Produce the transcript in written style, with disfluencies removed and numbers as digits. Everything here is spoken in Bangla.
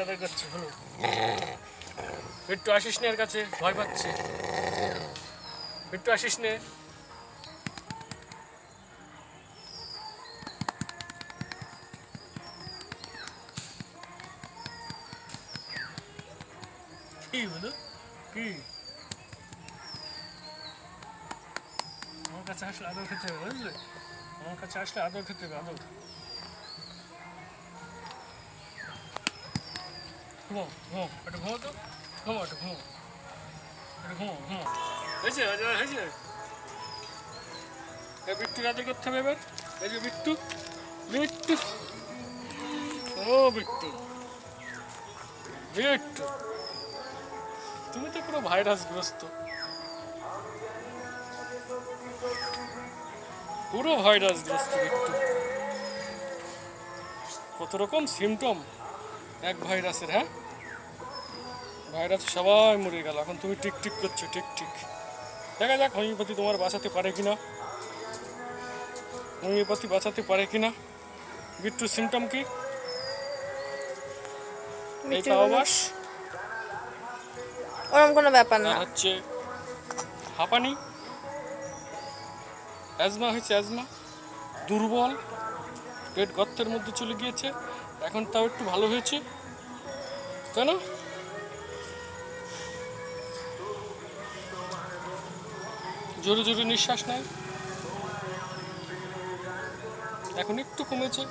আদায় করছে। হলো একটু আসিস নে, এর কাছে ভয় পাচ্ছে। একটু আসিস নে। কি বলো কি? আমার কাছে আসলে আদর খেতে হবে, বুঝলে? আমার কাছে আসলে আদর খেতে হবে, আদর। ঘুমো ঘুমো, একটু ঘুমো তো, ঘুমো একটু ঘুমো, একটু ঘুমো ঘুমো। হয়েছে হয়েছে। বিট্টু আদর করতে হবে এবার। এই যে বিট্টু, বিট্টু, ও বিট্টু, বিট্টু, তুমি তো পুরো ভাইরাসগ্রস্ত, পুরো ভাইরাসগ্রস্ত বিট্টু। কত রকম সিমটম এক ভাইরাসের, হ্যাঁ? ভাইরাস সবাই মরে গেল, এখন তুমি টিক টিক করছো, ঠিক ঠিক। দেখা যাক হোমিওপ্যাথি তোমার বাঁচাতে পারে কিনা, হোমিওপ্যাথি বাঁচাতে পারে কিনা। বিট্টুর সিমটম কি? এই পাওয়াবাস, ওরকম কোনো ব্যাপার আর না। হচ্ছে হাঁপানি, অ্যাজমা হয়েছে, অ্যাজমা, দুর্বল, পেট গর্তের মধ্যে চলে গিয়েছে, এখন তাও একটু ভালো হয়েছে, তাই না? জোরে জোরে নিঃশ্বাস নেয়, এখন একটু কমেছে।